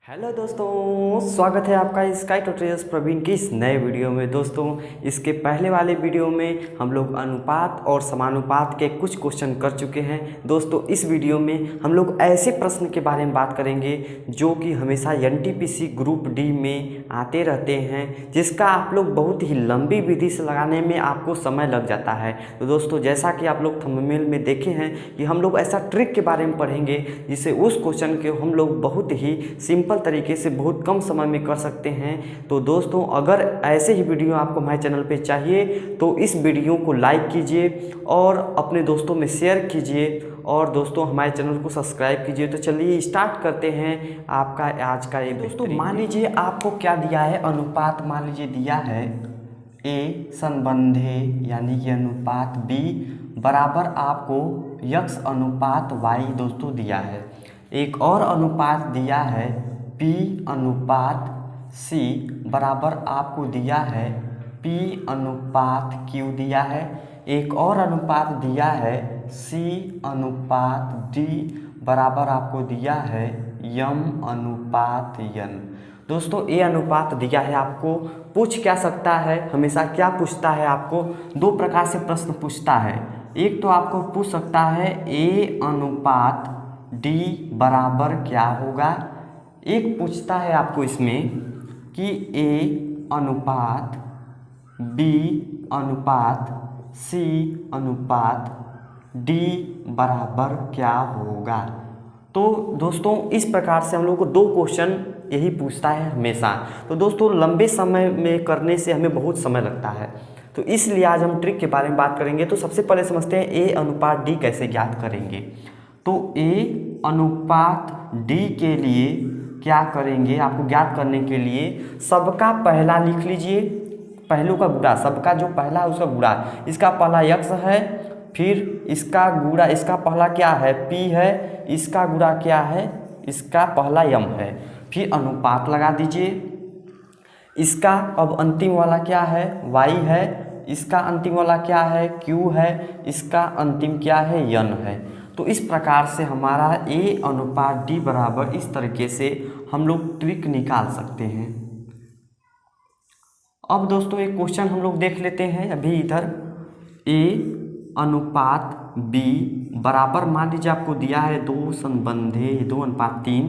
Hello दोस्तों, स्वागत है आपका स्काई ट्यूटोरियल्स प्रवीण की इस नए वीडियो में। दोस्तों, इसके पहले वाले वीडियो में हम लोग अनुपात और समानुपात के कुछ क्वेश्चन कर चुके हैं। दोस्तों, इस वीडियो में हम लोग ऐसे प्रश्न के बारे में बात करेंगे जो कि हमेशा एनटीपीसी ग्रुप डी में आते रहते हैं, जिसका आप लोग बहुत ही लंबी विधि से लगाने में आपको समय लग जाता है। तो दोस्तों, जैसा कि आप लोग थंबनेल में देखे हैं कि हम लोग ऐसा ट्रिक के बारे में पढ़ेंगे जिससे उस क्वेश्चन के हम लोग बहुत ही सिंपल तरीके से बहुत कम समय में कर सकते हैं। तो दोस्तों, अगर ऐसे ही वीडियो आपको हमारे चैनल पे चाहिए तो इस वीडियो को लाइक कीजिए और अपने दोस्तों में शेयर कीजिए और दोस्तों हमारे चैनल को सब्सक्राइब कीजिए। तो चलिए स्टार्ट करते हैं आपका आज का ये। दोस्तों, मान लीजिए आपको क्या दिया है, अनुपात मान लीजिए दिया है ए संबंधे यानी कि अनुपात बी बराबर आपको यक्स अनुपात वाई दोस्तों दिया है। एक और अनुपात दिया है P अनुपात C बराबर आपको दिया है P अनुपात Q दिया है। एक और अनुपात दिया है C अनुपात D बराबर आपको दिया है M अनुपात N। दोस्तों, ये अनुपात दिया है आपको। पूछ क्या सकता है, हमेशा क्या पूछता है आपको, दो प्रकार से प्रश्न पूछता है। एक तो आपको पूछ सकता है A अनुपात D बराबर क्या होगा। एक पूछता है आपको इसमें कि A अनुपात B अनुपात C अनुपात D बराबर क्या होगा। तो दोस्तों, इस प्रकार से हम लोग को दो क्वेश्चन यही पूछता है हमेशा। तो दोस्तों, लंबे समय में करने से हमें बहुत समय लगता है, तो इसलिए आज हम ट्रिक के बारे में बात करेंगे। तो सबसे पहले समझते हैं A अनुपात D कैसे ज्ञात करेंगे। तो A अनुपात D के लिए क्या करेंगे, आपको ज्ञात करने के लिए सबका पहला लिख लीजिए, पहलू का गुणा, सबका जो पहला है उसका गुणा। इसका पहला यक्स है, फिर इसका गुणा, इसका पहला क्या है P है, इसका गुणा क्या है, इसका पहला M है, फिर अनुपात लगा दीजिए। इसका अब अंतिम वाला क्या है Y है, इसका अंतिम वाला क्या है Q है, इसका अंतिम क्या है N है। तो इस प्रकार से हमारा A अनुपात D बराबर इस तरीके से हम लोग ट्रिक निकाल सकते हैं। अब दोस्तों, एक क्वेश्चन हम लोग देख लेते हैं अभी इधर। A अनुपात B बराबर मान लीजिए आपको दिया है 2 संबंधे 2 अनुपात 3,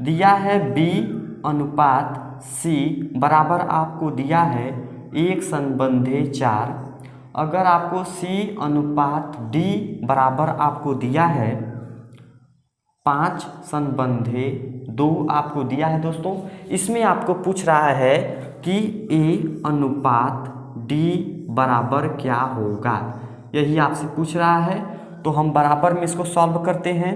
दिया है B अनुपात C बराबर आपको दिया है 1 संबंधे 4। अगर आपको C अनुपात D बराबर आपको दिया है 5 संबंधे 2 आपको दिया है। दोस्तों, इसमें आपको पूछ रहा है कि A अनुपात D बराबर क्या होगा, यही आपसे पूछ रहा है। तो हम बराबर में इसको सॉल्व करते हैं।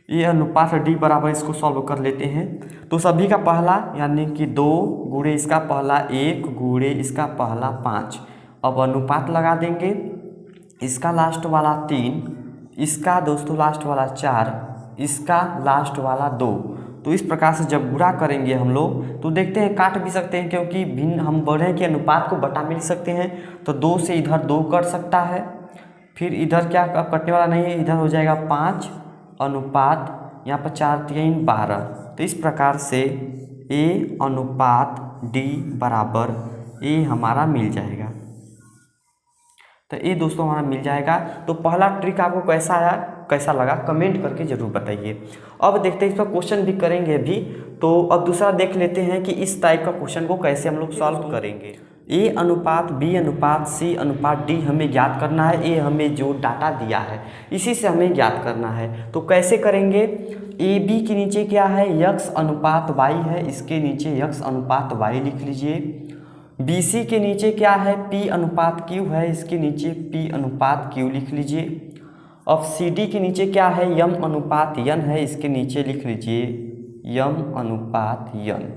ये अनुपात D बराबर इसको सॉल्व कर लेते हैं। तो सभी का पहला यानी कि 2 गुणे इसका पहला 1 गुणे इसका पहला 5। अब अनुपात लगा देंगे, इसका लास्ट वाला 3, इसका दोस्तों लास्ट वाला 4, इसका लास्ट वाला 2। तो इस प्रकार से जब गुणा करेंगे हम लोग तो देखते हैं काट भी सकते हैं, क्योंकि भिन्न हम बढ़े के अनुपात को बटा मिल सकते हैं। तो 2 से इधर 2 कट सकता है, फिर इधर क्या कटने वाला नहीं है, इधर हो जाएगा 5 अनुपात यहाँ पर 4 3 12। तो इस प्रकार से A अनुपात D बराबर A हमारा मिल जाएगा। तो ये दोस्तों हमारा मिल जाएगा। तो पहला ट्रिक आपको कैसा आया, कैसा लगा, कमेंट करके ज़रूर बताइए। अब देखते हैं, इस पर क्वेश्चन भी करेंगे अभी। तो अब दूसरा देख लेते हैं कि इस टाइप का क्वेश्चन को कैसे हम लोग सॉल्व करेंगे। A अनुपात B अनुपात C अनुपात D हमें ज्ञात करना है। ये हमें जो डाटा दिया है इसी से हमें ज्ञात करना है। तो कैसे करेंगे, AB के नीचे क्या है यक्स अनुपात Y है, इसके नीचे यक्स अनुपात Y लिख लीजिए। BC के नीचे क्या है P अनुपात Q है, इसके नीचे P अनुपात Q लिख लीजिए। अब CD के नीचे क्या है M अनुपात N है, इसके नीचे लिख लीजिए M अनुपात N।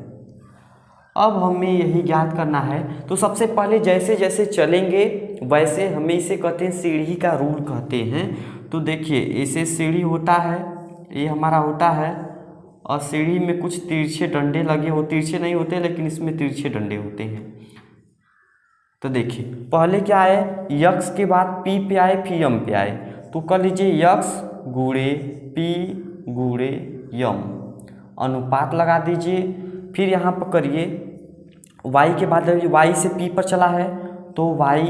अब हमें यही ज्ञात करना है। तो सबसे पहले जैसे जैसे चलेंगे वैसे हमें इसे कहते हैं सीढ़ी का रूल कहते हैं। तो देखिए, ऐसे सीढ़ी होता है, ये हमारा होता है, और सीढ़ी में कुछ तिरछे डंडे लगे हो, तिरछे नहीं होते लेकिन इसमें तिरछे डंडे होते हैं। तो देखिए, पहले क्या आए यक्स के बाद P पे आए फिर M पे आए। तो कर लीजिए यक्स गुणे P गुणे M। अनुपात लगा दीजिए। फिर यहाँ पर करिए y के बाद y से p पर चला है तो y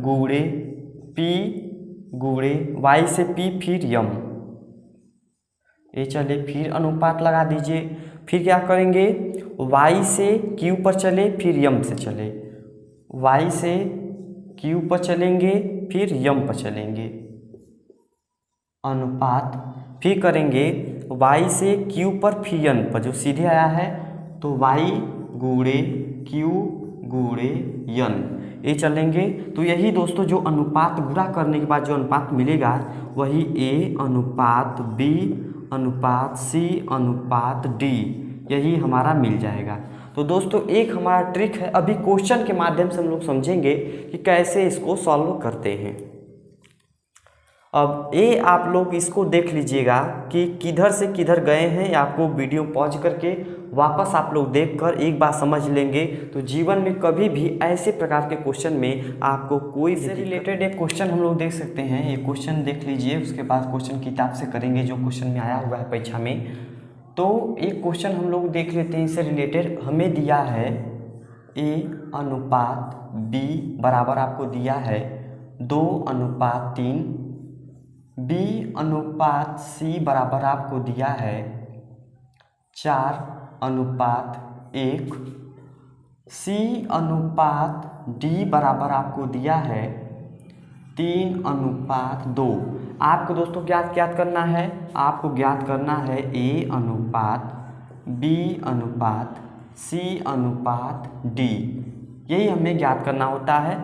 गुणे p गुणे y से p फिर m, ये चले। फिर अनुपात लगा दीजिए। फिर क्या करेंगे, y से q पर चले फिर m से चले, y से q पर चलेंगे फिर m पर चलेंगे, अनुपात। फिर करेंगे y से q पर फिर n पर, जो सीधे आया है तो y गुणे q गुणे n, ये चलेंगे। तो यही दोस्तों जो अनुपात गुणा करने के बाद जो अनुपात मिलेगा वही a अनुपात b अनुपात c अनुपात d, यही हमारा मिल जाएगा। तो दोस्तों एक हमारा ट्रिक है, अभी क्वेश्चन के माध्यम से हम लोग समझेंगे कि कैसे इसको सॉल्व करते हैं। अब ये आप लोग इसको देख लीजिएगा कि किधर से किधर गए हैं, आपको वीडियो पॉज करके वापस आप लोग देखकर एक बार समझ लेंगे तो जीवन में कभी भी ऐसे प्रकार के क्वेश्चन में आपको कोई से रिलेटेड एक क्वेश्चन हम लोग देख सकते हैं। ये क्वेश्चन देख लीजिए, उसके बाद क्वेश्चन किताब से करेंगे जो क्वेश्चन में आया हुआ है परीक्षा में। तो एक क्वेश्चन हम लोग देख लेते हैं, इससे रिलेटेड हमें दिया है a अनुपात b बराबर आपको दिया है 2:3, b अनुपात c बराबर आपको दिया है 4:1, c अनुपात d बराबर आपको दिया है 3:2। आपको दोस्तों ज्ञात करना है, आपको ज्ञात करना है a अनुपात b अनुपात c अनुपात d, यही हमें ज्ञात करना होता है।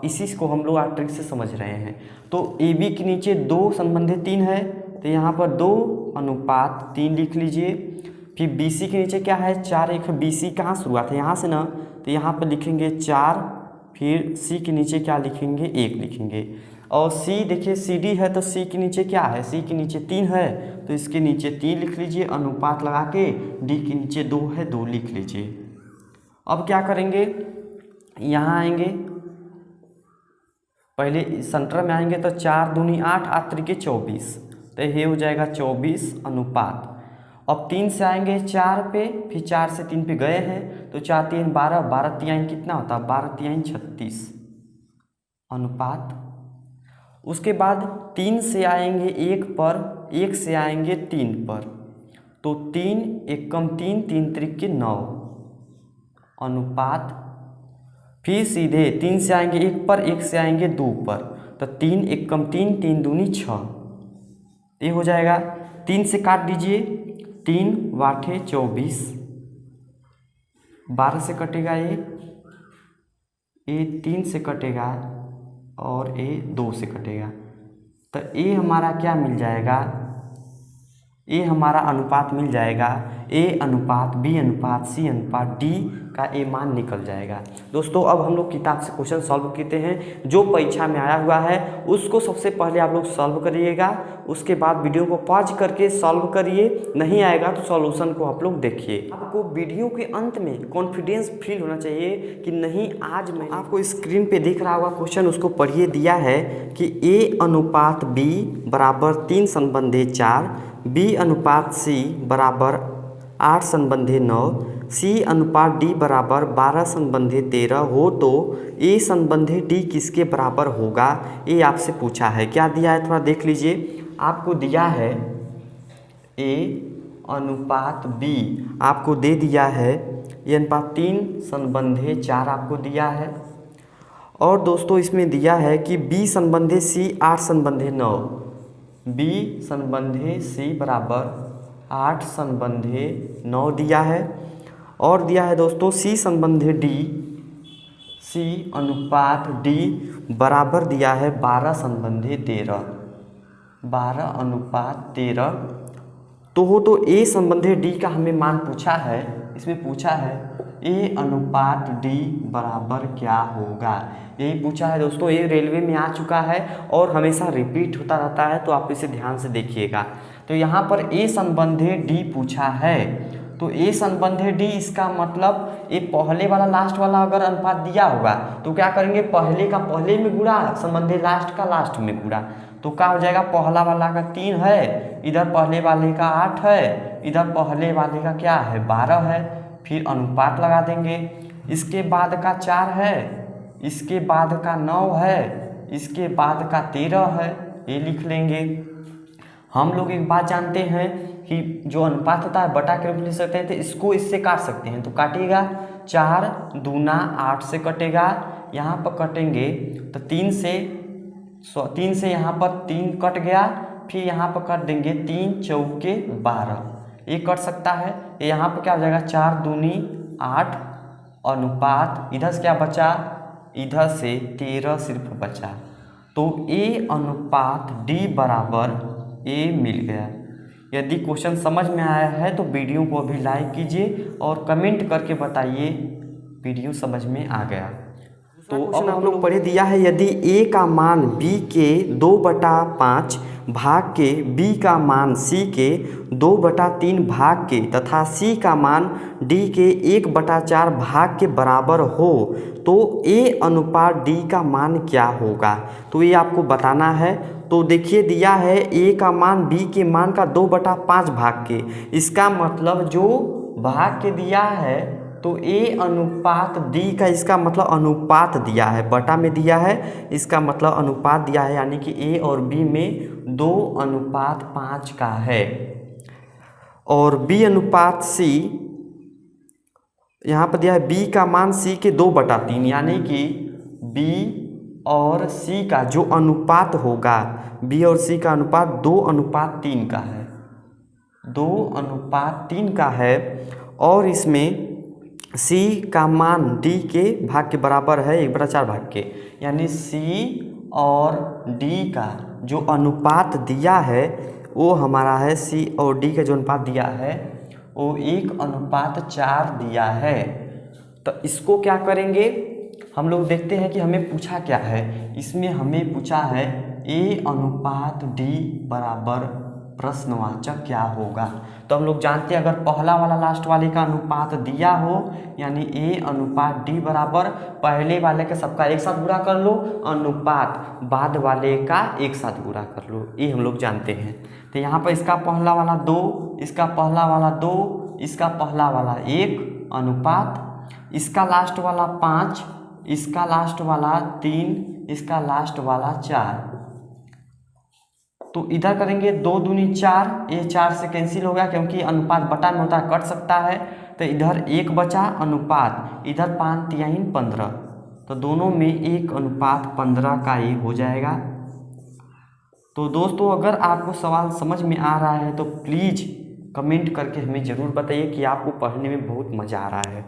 इसी को हम लोग ट्रिक से समझ रहे हैं। तो ए बी के नीचे 2 संबंधित 3 है तो यहाँ पर 2:3 लिख लीजिए। फिर बी सी के नीचे क्या है 4, एक बी सी कहाँ शुरुआत है यहाँ से ना, तो यहाँ पर लिखेंगे 4, फिर सी के नीचे क्या लिखेंगे 1 लिखेंगे। और सी देखिए सी डी है तो सी के नीचे क्या है, सी के नीचे 3 है तो इसके नीचे 3 लिख लीजिए, अनुपात लगा के डी के नीचे 2 है 2 लिख लीजिए। अब क्या करेंगे, यहाँ आएंगे, पहले सेंटर में आएंगे तो 4 दूनी 8, 8 त्रिके 24, तो ये हो जाएगा 24 अनुपात। अब 3 से आएंगे 4 पे, फिर 4 से 3 पे गए हैं तो 4 3 12, 12 3 कितना होता है 12 3 36 अनुपात। उसके बाद 3 से आएंगे 1 पर, 1 से आएंगे 3 पर, तो 3 1 कम 3, 3 त्रिके 9 अनुपात। फिर सीधे 3 से आएंगे 1 पर, 1 से आएंगे 2 पर, तो 3 1 कम 3, 3 दूनी 6, ये हो जाएगा। 3 से काट दीजिए, 3 वाठे 24, 12 से कटेगा ये 3 से कटेगा और ये 2 से कटेगा, तो ये हमारा क्या मिल जाएगा, ये हमारा अनुपात मिल जाएगा a अनुपात b अनुपात c अनुपात d का ये मान निकल जाएगा। दोस्तों अब हम लोग किताब से क्वेश्चन सॉल्व करते हैं, जो परीक्षा में आया हुआ है उसको सबसे पहले आप लोग सॉल्व करिएगा, उसके बाद वीडियो को पॉज करके सॉल्व करिए, नहीं आएगा तो सॉल्यूशन को आप लोग देखिए। आपको वीडियो के अंत में कॉन्फिडेंस फील होना चाहिए कि नहीं आज मैं आपको स्क्रीन पे दिख रहा होगा क्वेश्चन, उसको पढ़िए। दिया है कि a अनुपात b बराबर 3 संबंधी 4, b अनुपात c बराबर 8 संबंधी 9, c अनुपात d बराबर 12 संबंधी 13 हो तो a संबंधी d किसके बराबर होगा, ये आपसे पूछा है। क्या दिया है थोड़ा देख लीजिए। आपको दिया है a अनुपात b, आपको दे दिया है ये अनुपात 3 संबंधी 4 आपको दिया है, और दोस्तों इसमें दिया है कि b संबंधी c 8 संबंधी 9, b संबंधी c बराबर 8 संबंधी 9 दिया है, और दिया है दोस्तों c संबंधी d, c अनुपात d बराबर दिया है 12 संबंधी 13, 12 अनुपात 13। तो हो तो a संबंधी d का हमें मान पूछा है, इसमें पूछा है a अनुपात d बराबर क्या होगा, यही पूछा है दोस्तों। ये रेलवे में आ चुका है और हमेशा रिपीट होता रहता है, तो आप इसे ध्यान से देखिएगा। तो यहाँ पर a संबंधी d पूछा है, तो a संबंधी d इसका मतलब ये पहले वाला लास्ट वाला अगर अनुपात दिया होगा तो क्या करेंगे, पहले का पहले में गुणा संबंधी लास्ट का लास्ट में गुणा, तो क्या हो जाएगा, पहला वाला का 3 है, इधर पहले वाले का 8 है, इधर पहले वाले का क्या है 12 है। फिर अनुपात लगा देंगे। इसके बाद का 4 है, इसके बाद का 9 है, इसके बाद का 13 है, ये लिख लेंगे। हम लोग एक बात जानते हैं कि जो अनुपात होता है बटा के रूप में लिख सकते हैं, तो इसको इससे काट सकते हैं। तो काटिएगा 4 दूना 8 से कटेगा, यहाँ पर कटेंगे तो 3 से यहाँ पर 3 कट गया, फिर यहाँ पर कर देंगे 3 चौके 12, ये कट सकता है। यहाँ पर क्या हो जाएगा 4 दूनी 8 अनुपात इधर से क्या बचा, इधर से 13 सिर्फ बचा। तो ए अनुपात डी बराबर ए मिल गया। यदि क्वेश्चन समझ में आया है तो वीडियो को अभी लाइक कीजिए और कमेंट करके बताइए वीडियो समझ में आ गया। तो अब हम लोग पढ़े दिया है, यदि a का मान b के 2/5 भाग के, b का मान c के 2/3 भाग के तथा c का मान d के 1/4 भाग के बराबर हो, तो a अनुपात d का मान क्या होगा। तो ये आपको बताना है। तो देखिए दिया है a का मान b के मान का 2/5 भाग के, इसका मतलब जो भाग के दिया है तो a अनुपात d का, इसका मतलब अनुपात दिया है, बटा में दिया है, इसका मतलब अनुपात दिया है, यानी कि a और b में 2:5 का है। और b अनुपात c यहाँ पर दिया है, b का मान c के 2/3, यानी कि b और c का जो अनुपात होगा, b और c का अनुपात 2:3 का है, 2:3 का है। और इसमें c का मान d के भाग के बराबर है, 1/4 भाग के, यानी c और d का जो अनुपात दिया है वो हमारा है, c और d का जो अनुपात दिया है वो 1:4 दिया है। तो इसको क्या करेंगे हम लोग, देखते हैं कि हमें पूछा क्या है। इसमें हमें पूछा है a अनुपात d बराबर प्रश्नवाचक क्या होगा। तो हम लोग जानते हैं अगर पहला वाला लास्ट वाले का अनुपात दिया हो, यानी a अनुपात d बराबर पहले वाले के सबका एक साथ गुणा कर लो, अनुपात बाद वाले का एक साथ गुणा कर लो, ये हम लोग जानते हैं। तो यहाँ पर इसका पहला वाला 2, इसका पहला वाला 2, इसका पहला वाला 1 अनुपात, इसका लास्ट वाला 5, इसका लास्ट वाला 3, इसका लास्ट वाला 4। तो इधर करेंगे 2 दूनी 4, ये 4 से कैंसिल हो गया क्योंकि अनुपात बटा में होता है, कट सकता है। तो इधर 1 बचा अनुपात, इधर 5 3 15, तो दोनों में 1:15 का ही हो जाएगा। तो दोस्तों अगर आपको सवाल समझ में आ रहा है तो प्लीज़ कमेंट करके हमें ज़रूर बताइए कि आपको पढ़ने में बहुत मज़ा आ रहा है।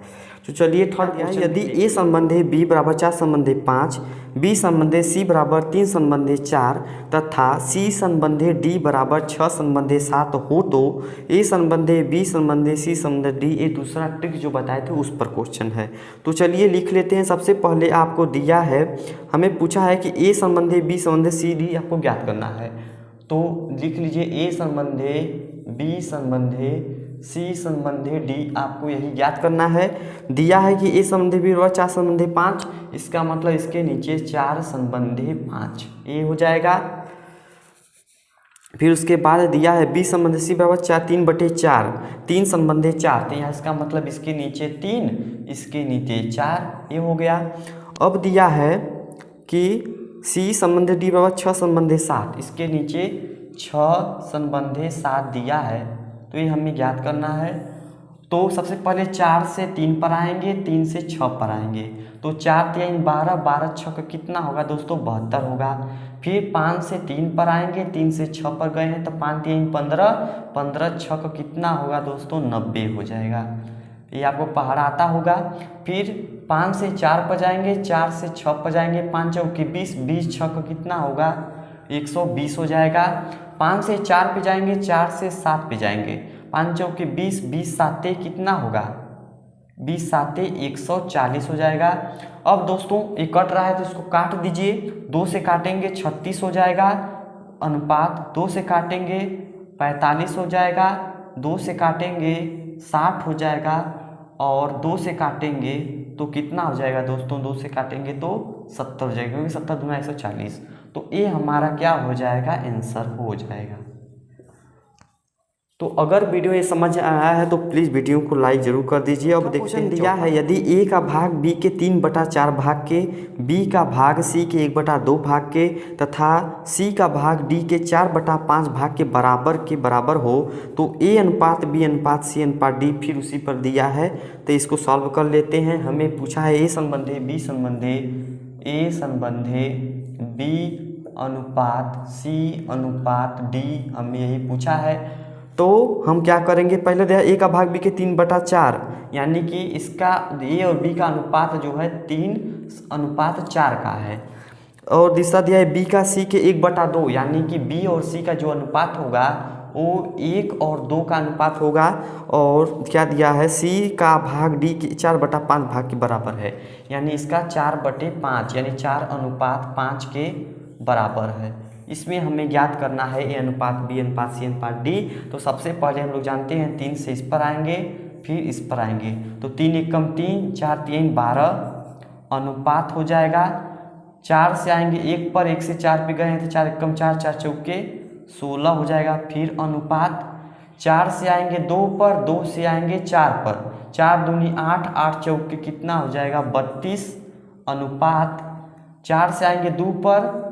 तो चलिए थर्ड क्वेश्चन, यदि a संबंधी b बराबर 4 संबंधी 5, b संबंधी c बराबर 3 संबंधी 4 तथा c संबंधी d बराबर 6 संबंधी 7 हो, तो a संबंधी b संबंधी c संबंधी d, ये दूसरा ट्रिक जो बताए थे उस पर क्वेश्चन है। तो चलिए लिख लेते हैं। सबसे पहले आपको दिया है, हमें पूछा है कि a संबंधी b संबंधी c d आपको ज्ञात करना है। तो लिख लीजिए a संबंधी b संबंधी c संबंधी d, आपको यही ज्ञात करना है। दिया है कि a संबंधी b बराबर 4 संबंधी 5, इसका मतलब इसके नीचे 4 संबंधी 5, ये हो जाएगा। फिर उसके बाद दिया है b संबंधी c बराबर 3/4, 3 संबंधी 4, तो यहाँ इसका मतलब इसके नीचे 3, इसके नीचे 4, ये हो गया। अब दिया है कि c संबंधी d बराबर 6 संबंधी 7, इसके नीचे 6 संबंधी 7 दिया है, तो ये हमें ज्ञात करना है। तो सबसे पहले 4 से 3 पर आएंगे, 3 से 6 पर आएंगे, तो 4 3 12, 12 6 का कितना होगा दोस्तों 72 होगा। फिर 5 से 3 पर आएंगे, 3 से 6 पर गए हैं तो 5 3 15, 15 6 का कितना होगा दोस्तों 90 हो जाएगा, ये आपको पहाड़ आता होगा। फिर 5 से 4 पर जाएंगे, 4 से 6 पर जाएंगे, 5 चौके 20, 20 6 का कितना होगा 120 हो जाएगा। 5 से 4 पे जाएंगे, 4 से 7 पे जाएंगे, 5 चौके 20, 20 साते कितना होगा 20 साते 140 हो जाएगा। अब दोस्तों ये कट रहा है तो इसको काट दीजिए, 2 से काटेंगे 36 हो जाएगा, अनुपात 2 से काटेंगे 45 हो जाएगा, 2 से काटेंगे 60 हो जाएगा, और 2 से काटेंगे तो कितना हो जाएगा दोस्तों 2 से काटेंगे तो 70 हो जाएगा, क्योंकि 70 दूना 140, तो ए हमारा क्या हो जाएगा, आंसर हो जाएगा। तो अगर वीडियो ये समझ आया है तो प्लीज़ वीडियो को लाइक जरूर कर दीजिए। अब देखते हैं दिया है, यदि ए का भाग बी के 3/4 भाग के, बी का भाग सी के 1/2 भाग के तथा सी का भाग डी के 4/5 भाग के बराबर हो तो ए अनुपात बी अनुपात सी अनुपात डी फिर उसी पर दिया है। तो इसको सॉल्व कर लेते हैं। हमें पूछा है ए संबंधी बी संबंधी, ए संबंधी बी अनुपात सी अनुपात डी, हमें यही पूछा है। तो हम क्या करेंगे, पहले दिया ए का भाग बी के 3/4, यानी कि इसका ए और बी का अनुपात जो है 3:4 का है। और दूसरा दिया है बी का सी के 1/2, यानी कि बी और सी का जो अनुपात होगा वो 1 और 2 का अनुपात होगा। और क्या दिया है, सी का भाग डी के 4/5 भाग के बराबर है, यानी इसका 4/5 यानी 4:5 के बराबर है। इसमें हमें ज्ञात करना है ए अनुपात बी अनुपात सी अनुपात डी। तो सबसे पहले हम लोग जानते हैं 3 से इस पर आएंगे फिर इस पर आएंगे, तो 3 एकम 3 4 3 12 अनुपात हो जाएगा। 4 से आएंगे 1 पर, 1 से 4 पे गए हैं तो 4 एकम 4 4 चौके 16 हो जाएगा। फिर अनुपात 4 से आएंगे 2 पर, 2 से आएंगे 4 पर, 4 दूनी 8 8 चौके कितना हो जाएगा 32 अनुपात। 4 से आएंगे 2 पर,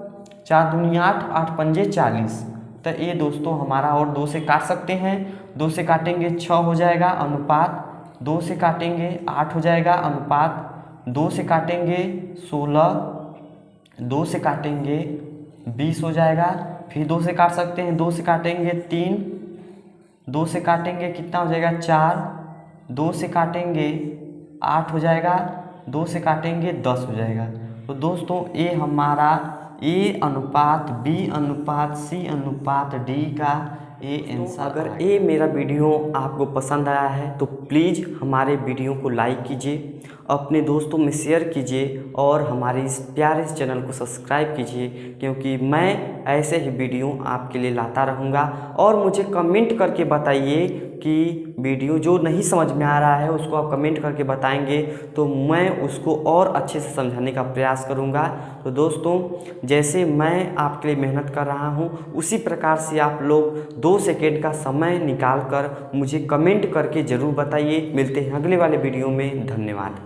4 दूनी 8 8 पंजे 40। तो ये दोस्तों हमारा, और 2 से काट सकते हैं, 2 से काटेंगे 6 हो जाएगा अनुपात, 2 से काटेंगे 8 हो जाएगा अनुपात, 2 से काटेंगे 16, 2 से काटेंगे 20 हो जाएगा। फिर 2 से काट सकते हैं, 2 से काटेंगे 3, 2 से काटेंगे कितना हो जाएगा 4, 2 से काटेंगे 8 हो जाएगा, 2 से काटेंगे 10 हो जाएगा। तो दोस्तों ये हमारा ए अनुपात बी अनुपात सी अनुपात डी का ए आंसर। अगर ये मेरा वीडियो आपको पसंद आया है तो प्लीज़ हमारे वीडियो को लाइक कीजिए, अपने दोस्तों में शेयर कीजिए और हमारे इस प्यारे चैनल को सब्सक्राइब कीजिए, क्योंकि मैं ऐसे ही वीडियो आपके लिए लाता रहूँगा। और मुझे कमेंट करके बताइए कि वीडियो जो नहीं समझ में आ रहा है उसको आप कमेंट करके बताएंगे तो मैं उसको और अच्छे से समझाने का प्रयास करूँगा। तो दोस्तों जैसे मैं आपके लिए मेहनत कर रहा हूँ उसी प्रकार से आप लोग 2 सेकेंड का समय निकाल कर मुझे कमेंट करके ज़रूर बताइए। मिलते हैं अगले वाले वीडियो में, धन्यवाद।